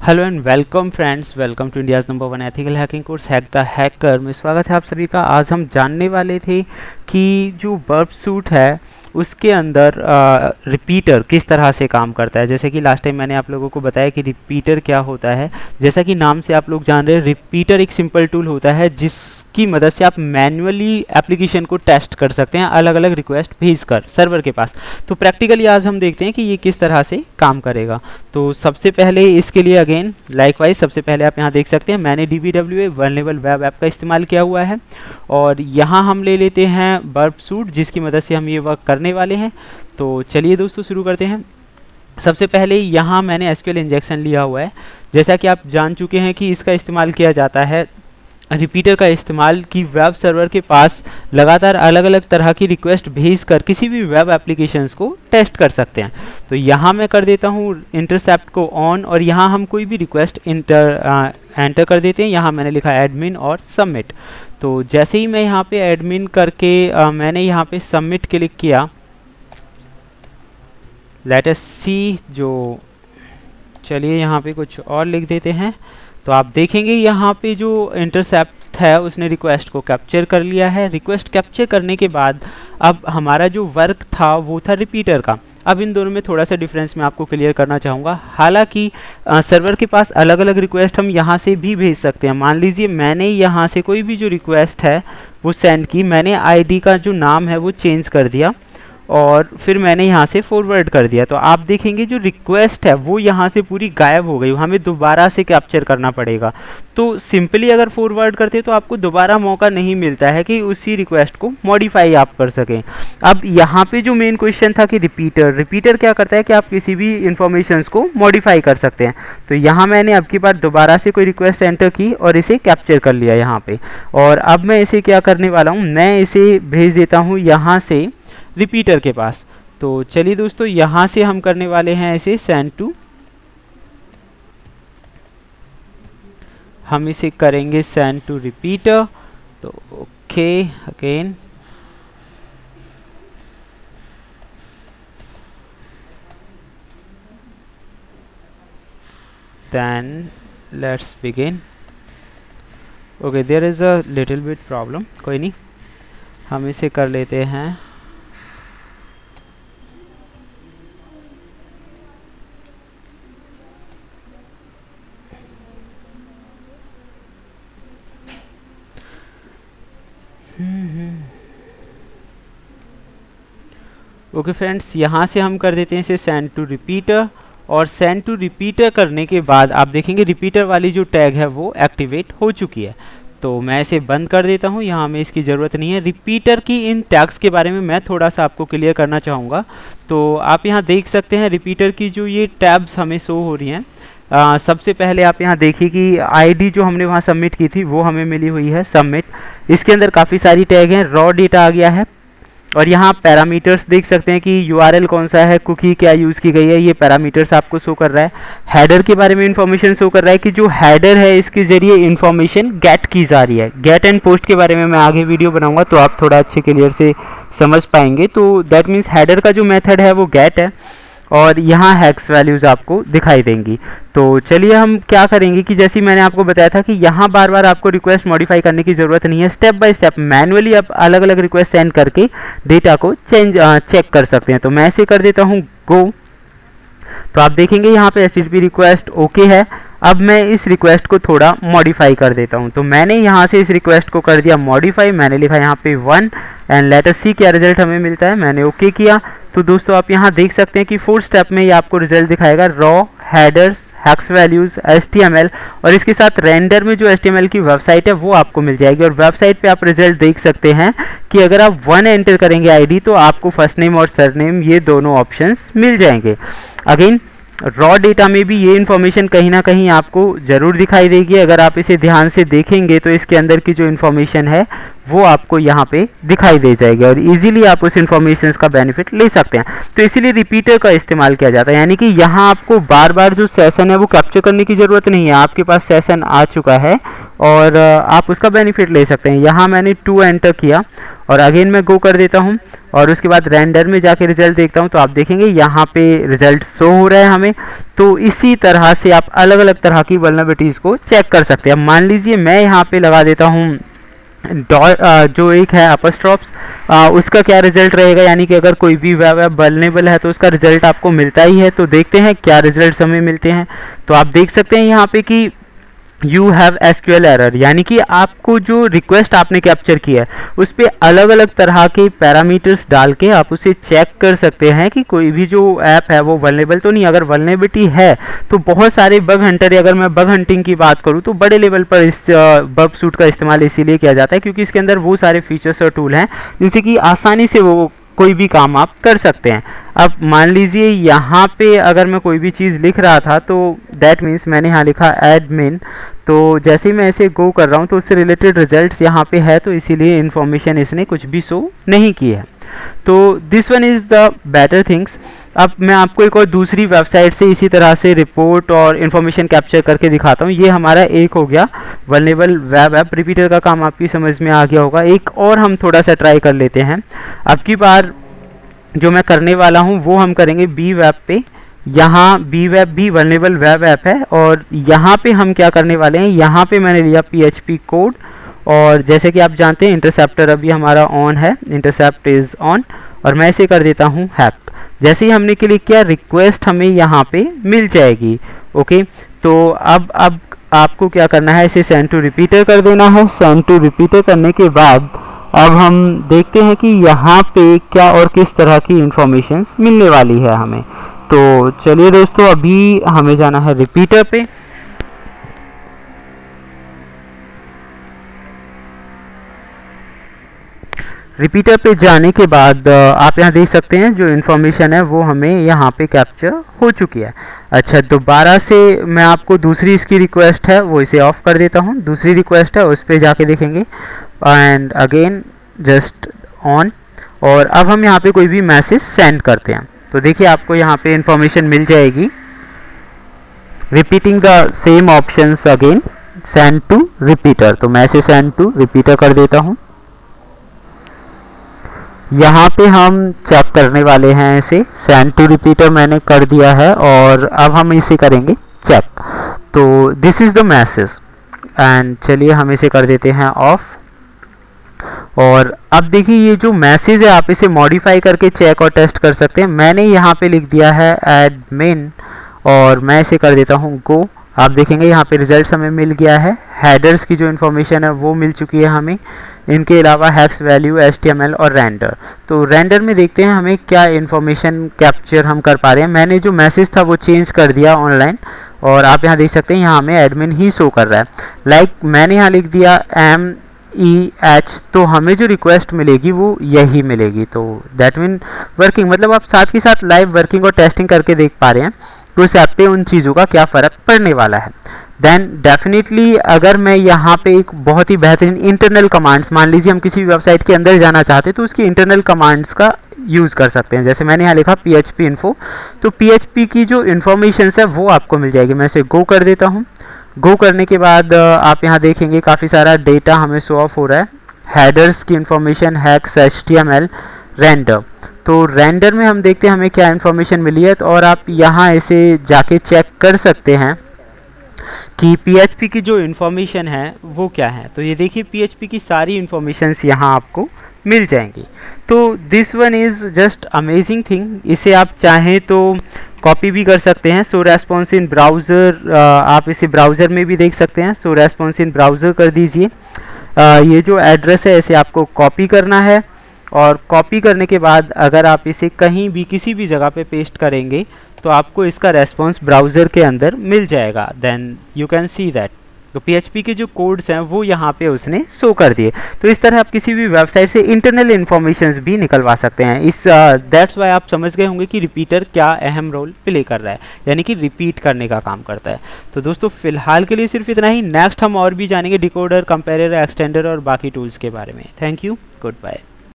Hello and welcome friends, welcome to India's number 1 ethical hacking course hack the hacker में स्वागत है आप सभी का। आज हम जानने वाले थे कि जो बर्ब सूट है उसके अंदर रिपीटर किस तरह से काम करता है। जैसे कि लास्ट टाइम मैंने आप लोगों को बताया कि रिपीटर क्या होता है। जैसा कि नाम से आप लोग जान रहे हैं, रिपीटर एक सिंपल टूल होता है जिसकी मदद से आप मैन्युअली एप्लीकेशन को टेस्ट कर सकते हैं अलग अलग रिक्वेस्ट भेजकर सर्वर के पास। तो प्रैक्टिकली आज हम देखते हैं कि ये किस तरह से काम करेगा। तो सबसे पहले इसके लिए अगेन लाइकवाइज सबसे पहले आप यहाँ देख सकते हैं मैंने DBWA वल्नरेबल वेब ऐप का इस्तेमाल किया हुआ है और यहाँ हम ले लेते हैं बर्ब सूट जिसकी मदद से हम ये वर्क करने वाले हैं। तो चलिए दोस्तों शुरू करते हैं। सबसे पहले यहाँ मैंने SQL इंजेक्शन लिया हुआ है। जैसा कि आप जान चुके हैं कि इसका इस्तेमाल किया जाता है रिपीटर का इस्तेमाल कि वेब सर्वर के पास लगातार अलग अलग तरह की रिक्वेस्ट भेजकर किसी भी वेब एप्लीकेशंस को टेस्ट कर सकते हैं। तो यहाँ मैं कर देता हूँ इंटरसेप्ट को ऑन और यहाँ हम कोई भी रिक्वेस्ट एंटर कर देते हैं। यहाँ मैंने लिखा एडमिन और सबमिट। तो जैसे ही मैं यहाँ पे एडमिन करके मैंने यहाँ पे सबमिट क्लिक किया, लेट अस सी जो चलिए यहाँ पे कुछ और लिख देते हैं। तो आप देखेंगे यहाँ पे जो इंटरसेप्ट है उसने रिक्वेस्ट को कैप्चर कर लिया है। रिक्वेस्ट कैप्चर करने के बाद अब हमारा जो वर्क था वो था रिपीटर का। अब इन दोनों में थोड़ा सा डिफरेंस मैं आपको क्लियर करना चाहूँगा। हालांकि सर्वर के पास अलग अलग रिक्वेस्ट हम यहाँ से भी भेज सकते हैं। मान लीजिए मैंने यहाँ से कोई भी जो रिक्वेस्ट है वो सेंड की, मैंने आईडी का जो नाम है वो चेंज कर दिया और फिर मैंने यहाँ से फॉरवर्ड कर दिया। तो आप देखेंगे जो रिक्वेस्ट है वो यहाँ से पूरी गायब हो गई, हमें दोबारा से कैप्चर करना पड़ेगा। तो सिंपली अगर फॉरवर्ड करते तो आपको दोबारा मौका नहीं मिलता है कि उसी रिक्वेस्ट को मॉडिफाई आप कर सकें। अब यहाँ पे जो मेन क्वेश्चन था कि रिपीटर क्या करता है कि आप किसी भी इंफॉर्मेशंस को मॉडिफाई कर सकते हैं। तो यहाँ मैंने अब की बार दोबारा से कोई रिक्वेस्ट एंटर की और इसे कैप्चर कर लिया यहाँ पे। और अब मैं इसे क्या करने वाला हूँ, मैं इसे भेज देता हूँ यहाँ से रिपीटर के पास। तो चलिए दोस्तों यहाँ से हम करने वाले हैं इसे सेंड टू, हम इसे करेंगे सेंड टू रिपीटर। तो okay again then let's begin. Okay there is a little bit problem, कोई नहीं, हम इसे कर लेते हैं ओके फ्रेंड्स, यहाँ से हम कर देते हैं इसे सेंड टू रिपीटर। और सेंड टू रिपीटर करने के बाद आप देखेंगे रिपीटर वाली जो टैग है वो एक्टिवेट हो चुकी है। तो मैं इसे बंद कर देता हूँ, यहाँ हमें इसकी ज़रूरत नहीं है। रिपीटर की इन टैग्स के बारे में मैं थोड़ा सा आपको क्लियर करना चाहूँगा। तो आप यहाँ देख सकते हैं रिपीटर की जो ये टैब्स हमें शो हो रही हैं। सबसे पहले आप यहाँ देखिए कि आईडी जो हमने वहाँ सबमिट की थी वो हमें मिली हुई है सबमिट। इसके अंदर काफ़ी सारी टैग हैं, रॉ डेटा आ गया है और यहाँ पैरामीटर्स देख सकते हैं कि URL कौन सा है, कुकी क्या यूज़ की गई है, ये पैरामीटर्स आपको शो कर रहा है। हेडर के बारे में इंफॉर्मेशन शो कर रहा है कि जो हेडर है इसके ज़रिए इंफॉर्मेशन गेट की जा रही है। गेट एंड पोस्ट के बारे में मैं आगे वीडियो बनाऊंगा तो आप थोड़ा अच्छे क्लियर से समझ पाएंगे। तो दैट मीन्स हेडर का जो मेथड है वो गेट है और यहाँ हैक्स वैल्यूज़ आपको दिखाई देंगी। तो चलिए हम क्या करेंगे कि जैसे मैंने आपको बताया था कि यहाँ बार बार आपको रिक्वेस्ट मॉडिफाई करने की ज़रूरत नहीं है। स्टेप बाय स्टेप मैनुअली आप अलग अलग रिक्वेस्ट सेंड करके डेटा को चेक कर सकते हैं। तो मैं ऐसे कर देता हूँ गो। तो आप देखेंगे यहाँ पे HTTP रिक्वेस्ट ओके है। अब मैं इस रिक्वेस्ट को थोड़ा मॉडिफाई कर देता हूँ। तो मैंने यहाँ से इस रिक्वेस्ट को कर दिया मॉडिफाई, मैंने लिखा यहाँ पे 1 एंड लेट अस सी क्या रिजल्ट हमें मिलता है। मैंने ओके किया। तो दोस्तों आप यहाँ देख सकते हैं कि 4 स्टेप में ये आपको रिजल्ट दिखाएगा, raw, headers, hacks values, HTML और इसके साथ रेंडर में जो HTML की वेबसाइट है वो आपको मिल जाएगी। और वेबसाइट पे आप रिजल्ट देख सकते हैं कि अगर आप 1 एंटर करेंगे आईडी तो आपको फर्स्ट नेम और सरनेम ये दोनों ऑप्शंस मिल जाएंगे। अगेन रॉ डेटा में भी ये इन्फॉर्मेशन कहीं ना कहीं आपको ज़रूर दिखाई देगी। अगर आप इसे ध्यान से देखेंगे तो इसके अंदर की जो इन्फॉर्मेशन है वो आपको यहाँ पे दिखाई दे जाएगी और इजीली आप उस इन्फॉर्मेशन का बेनिफिट ले सकते हैं। तो इसीलिए रिपीटर का इस्तेमाल किया जाता है, यानी कि यहाँ आपको बार बार जो सेशन है वो कैप्चर करने की ज़रूरत नहीं है। आपके पास सेशन आ चुका है और आप उसका बेनिफिट ले सकते हैं। यहाँ मैंने 2 एंटर किया और अगेन मैं गो कर देता हूँ और उसके बाद रेंडर में जाके रिजल्ट देखता हूँ तो आप देखेंगे यहाँ पे रिजल्ट शो हो रहा है हमें। तो इसी तरह से आप अलग अलग तरह की वल्नरेबिलिटीज़ को चेक कर सकते हैं। मान लीजिए मैं यहाँ पे लगा देता हूँ जो एक है अपस्ट्रॉप्स, उसका क्या रिजल्ट रहेगा, यानी कि अगर कोई भी वेब ऐप वल्नरेबल है तो उसका रिजल्ट आपको मिलता ही है। तो देखते हैं क्या रिजल्ट हमें मिलते हैं। तो आप देख सकते हैं यहाँ पे कि यू हैव एसक्यूएल एरर, यानी कि आपको जो रिक्वेस्ट आपने कैप्चर किया है उस पर अलग अलग तरह के पैरामीटर्स डाल के आप उसे चेक कर सकते हैं कि कोई भी जो ऐप है वो वल्नरेबल तो नहीं। अगर वल्नरेबिलिटी है तो बहुत सारे बग हंटर, अगर मैं बग हंटिंग की बात करूं तो बड़े लेवल पर इस बग सूट का इस्तेमाल इसीलिए किया जाता है क्योंकि इसके अंदर वो सारे फीचर्स और टूल हैं जिनसे कि आसानी से वो कोई भी काम आप कर सकते हैं। अब मान लीजिए यहाँ पे अगर मैं कोई भी चीज़ लिख रहा था तो दैट मीन्स मैंने यहाँ लिखा एडमिन, तो जैसे ही मैं ऐसे गो कर रहा हूँ तो उससे रिलेटेड रिजल्ट्स यहाँ पे है, तो इसीलिए इन्फॉर्मेशन इसने कुछ भी शो नहीं की है। तो this one is the better things. अब मैं आपको एक और दूसरी वेबसाइट से इसी तरह से रिपोर्ट और इन्फॉर्मेशन कैप्चर करके दिखाता हूँ। ये हमारा एक हो गया वल्नरेबल वेब ऐप, रिपीटर का काम आपकी समझ में आ गया होगा। एक और हम थोड़ा सा ट्राई कर लेते हैं। अब की बार जो मैं करने वाला हूँ वो हम करेंगे बी वेब पे। यहाँ बी वेब भी वल्नरेबल वेब ऐप है और यहाँ पे हम क्या करने वाले हैं, यहाँ पे मैंने लिया PHP कोड और जैसे कि आप जानते हैं इंटरसेप्टर अभी हमारा ऑन है, इंटरसेप्ट इज़ ऑन, और मैं इसे कर देता हूँ हैक। जैसे ही हमने क्लिक किया रिक्वेस्ट हमें यहाँ पे मिल जाएगी। ओके, तो अब आपको क्या करना है, इसे सेंड टू रिपीटर कर देना है। सेंड टू रिपीटर करने के बाद अब हम देखते हैं कि यहाँ पे क्या और किस तरह की इंफॉर्मेशंस मिलने वाली है हमें। तो चलिए दोस्तों, अभी हमें जाना है रिपीटर पे। रिपीटर पे जाने के बाद आप यहाँ देख सकते हैं जो इन्फॉर्मेशन है वो हमें यहाँ पे कैप्चर हो चुकी है। अच्छा, दोबारा से मैं आपको दूसरी इसकी रिक्वेस्ट है वो इसे ऑफ कर देता हूँ। दूसरी रिक्वेस्ट है उस पर जाके देखेंगे एंड अगेन जस्ट ऑन, और अब हम यहाँ पे कोई भी मैसेज सेंड करते हैं तो देखिए आपको यहाँ पे इन्फॉर्मेशन मिल जाएगी। Repeating the same options again, send to repeater, तो मैं इसे सेंड टू रिपीटर कर देता हूँ। यहाँ पे हम चेक करने वाले हैं इसे, सेंड टू रिपीटर मैंने कर दिया है और अब हम इसे करेंगे चेक। तो this is the message and चलिए हम इसे कर देते हैं ऑफ। और अब देखिए ये जो मैसेज है आप इसे मॉडिफाई करके चेक और टेस्ट कर सकते हैं। मैंने यहाँ पे लिख दिया है एडमिन और मैं इसे कर देता हूँ गो। आप देखेंगे यहाँ पे रिजल्ट्स हमें मिल गया है। हेडर्स की जो इन्फॉर्मेशन है वो मिल चुकी है हमें। इनके अलावा हेक्स वैल्यू, HTML और रेंडर। तो रेंडर में देखते हैं हमें क्या इन्फॉर्मेशन कैप्चर हम कर पा रहे हैं। मैंने जो मैसेज था वो चेंज कर दिया ऑनलाइन और आप यहाँ देख सकते हैं यहाँ हमें एडमिन ही शो कर रहा है। लाइक मैंने यहाँ लिख दिया MEH, तो हमें जो रिक्वेस्ट मिलेगी वो यही मिलेगी। तो दैट मीन वर्किंग, मतलब आप साथ के साथ लाइव वर्किंग और टेस्टिंग करके देख पा रहे हैं तो इस ऐप पे उन चीज़ों का क्या फ़र्क पड़ने वाला है। देन डेफिनेटली अगर मैं यहाँ पे एक बहुत ही बेहतरीन इंटरनल कमांड्स, मान लीजिए हम किसी भी वेबसाइट के अंदर जाना चाहते हैं तो उसकी इंटरनल कमांड्स का यूज़ कर सकते हैं। जैसे मैंने यहाँ लिखा PHP इन्फो, तो PHP की जो इन्फॉर्मेशन है वो आपको मिल जाएगी। मैं इसे गो कर देता हूँ। गो करने के बाद आप यहाँ देखेंगे काफ़ी सारा डेटा हमें शो ऑफ हो रहा है। हेडर्स की इन्फॉर्मेशन, हेक्स, HTML, रेंडर। तो रेंडर में हम देखते हैं हमें क्या इन्फॉर्मेशन मिली है, तो और आप यहाँ इसे जाके चेक कर सकते हैं कि PHP की जो इन्फॉर्मेशन है वो क्या है। तो ये देखिए PHP की सारी इन्फॉर्मेशंस यहाँ आपको मिल जाएंगी। तो this one is just amazing thing. इसे आप चाहें तो कॉपी भी कर सकते हैं। सो रेस्पॉन्स इन ब्राउज़र, आप इसे ब्राउज़र में भी देख सकते हैं। सो रेस्पॉन्स इन ब्राउज़र कर दीजिए। ये जो एड्रेस है इसे आपको कॉपी करना है और कॉपी करने के बाद अगर आप इसे कहीं भी किसी भी जगह पे पेस्ट करेंगे तो आपको इसका रेस्पॉन्स ब्राउज़र के अंदर मिल जाएगा। Then you can see that तो PHP के जो कोड्स हैं वो यहाँ पे उसने शो कर दिए। तो इस तरह आप किसी भी वेबसाइट से इंटरनल इन्फॉर्मेशंस भी निकलवा सकते हैं। इस दैट्स वाई आप समझ गए होंगे कि रिपीटर क्या अहम रोल प्ले कर रहा है, यानी कि रिपीट करने का काम करता है। तो दोस्तों फिलहाल के लिए सिर्फ इतना ही। नेक्स्ट हम और भी जानेंगे डिकोडर, कंपेरर, एक्सटेंडर और बाकी टूल्स के बारे में। Thank you, good bye.